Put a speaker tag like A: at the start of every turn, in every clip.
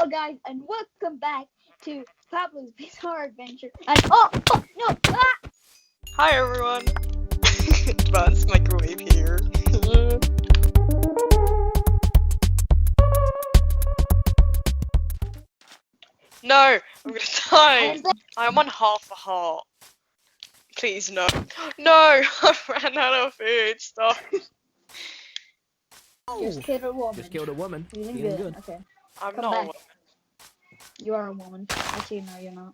A: Hello guys, and welcome back to Pablo's Bizarre Adventure. And oh no! Ah!
B: Hi everyone! Advanced microwave here. No! I'm gonna die! I'm on half a heart. Please no. No! I ran out of food. Stop.
A: Just killed a woman.
C: Just killed a woman.
A: Feeling
C: Feeling
A: good.
C: good.
A: Okay.
B: I'm
A: Come
B: not a
A: back.
B: woman.
A: You are a woman. Actually, no, you're not.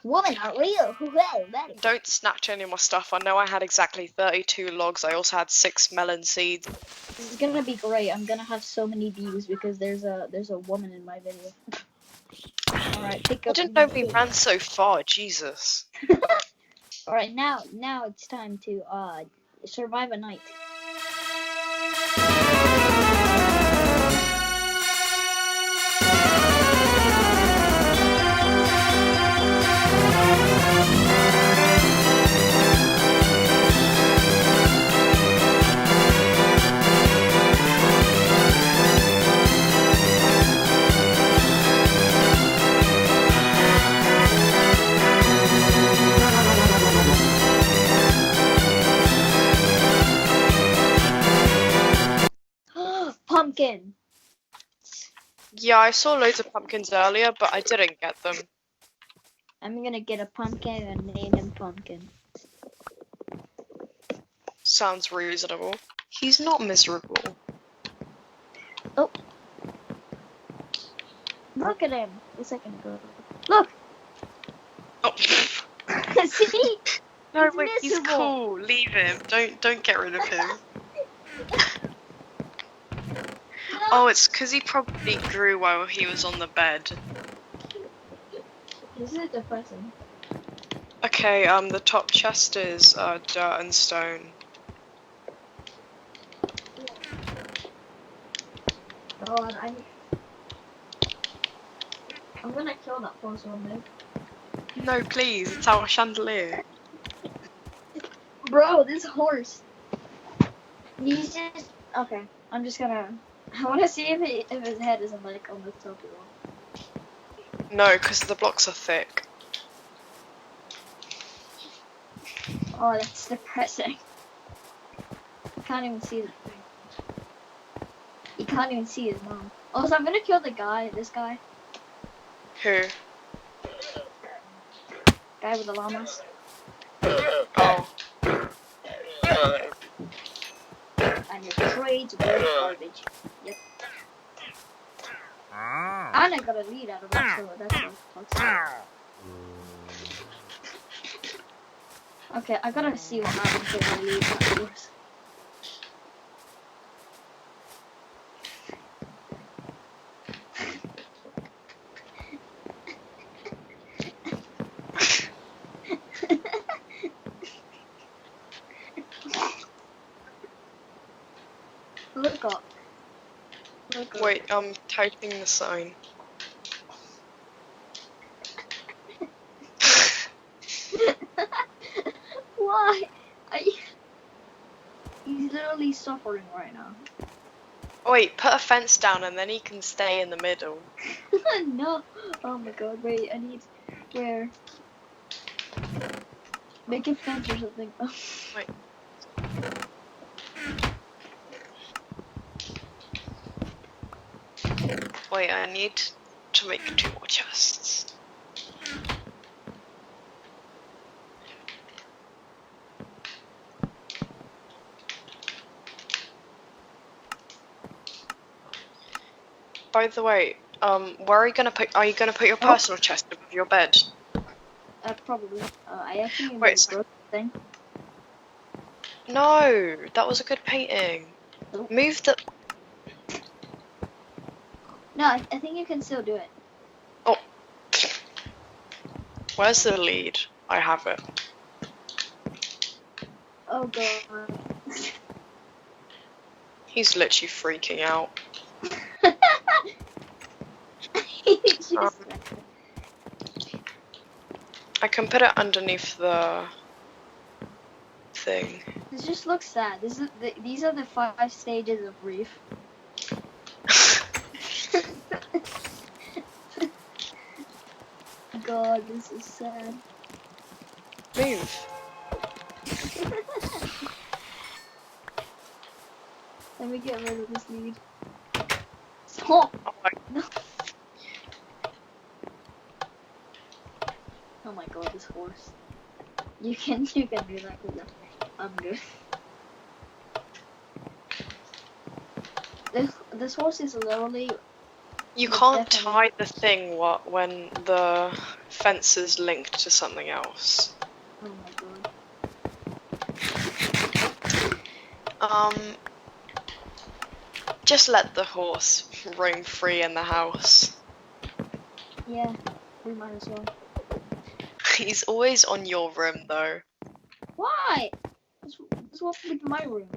A: Women are real. Well, that is.
B: Don't snatch any of my stuff. I know I had exactly 32 logs. I also had 6 melon seeds.
A: This is gonna be great. I'm gonna have so many views because there's a woman in my video. All right, pick
B: I
A: up.
B: didn't know we ran so far. Jesus.
A: All right, now it's time to survive a night. Pumpkin.
B: Yeah, I saw loads of pumpkins earlier, but I didn't get them.
A: I'm gonna get a pumpkin and name him Pumpkin.
B: Sounds reasonable. He's not miserable.
A: Oh. Look at him. A second ago. Look.
B: Oh.
A: See?
B: No,
A: He's
B: wait, he's
A: miserable.
B: cool. Leave him. Don't get rid of him. Oh, it's because he probably grew while he was on the bed.
A: This is depressing.
B: Okay, the top chest is dirt and stone.
A: God, I'm gonna kill that horse one day.
B: No, please, it's our chandelier.
A: Bro, this horse. He's just okay. I'm just gonna. I want to see if his head isn't like on the top of the wall.
B: No, because the blocks are thick.
A: Oh, that's depressing. I can't even see the thing. You can't even see his mom. Also, I'm gonna kill the guy. This guy.
B: Who?
A: Guy with the llamas.
B: Oh.
A: And your trade's very garbage. Yep. And I got a lead out of that, so that's what okay, I gotta see what happens if I leave afterwards. Look up. Look up.
B: Wait, I'm typing the sign.
A: Why? He's literally suffering right now.
B: Wait, put a fence down and then he can stay in the middle.
A: No. Oh my god, wait, I need... Where? Make a fence or something.
B: Wait. Wait, I need to make 2 more chests. By the way, where are you gonna put your personal chest above your bed?
A: Probably. I actually
B: Wait, so-
A: broke the thing.
B: No, that was a good painting.
A: Oh.
B: Move the.
A: No, I think you can still do it.
B: Oh. Where's the lead? I have it.
A: Oh god.
B: He's literally freaking out.
A: Just-
B: I can put it underneath the thing.
A: This just looks sad. These are the 5 stages of grief. god, this is sad.
B: Move.
A: Let me get rid of this lead. Stop!
B: Oh my.
A: No. Oh my god, this horse. You can do that because I'm good. This horse is literally.
B: You
A: It's
B: can't
A: definitely-
B: tie the thing when the fence is linked to something else.
A: Oh my god.
B: Just let the horse roam free in the house.
A: Yeah, we might as well.
B: He's always on your room though.
A: Why? This won't be my room.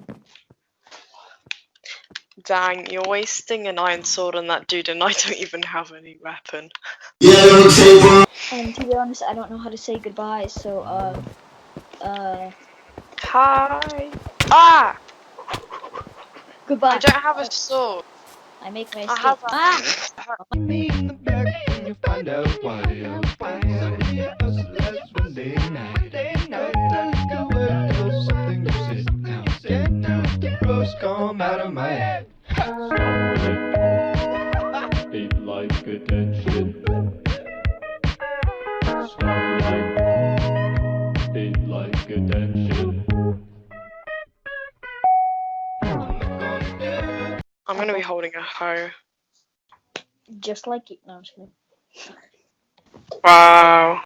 B: Dang, you're wasting an iron sword on that dude and I don't even have any weapon.
A: And to be honest, I don't know how to say goodbye, so,
B: Hi! Ah!
A: goodbye.
B: I don't have a sword.
A: I make my
B: I
A: escape.
B: have a...
C: Me in the back and you find out why I'm fine. Sunday hustlers Monday night. Got the liquor word or something you said. Now get now the rose come out of my head.
D: Eat like attention. Starlight. Eat like attention.
B: I'm gonna be holding a hoe.
A: Just like it. No, I'm just kidding.
B: Wow.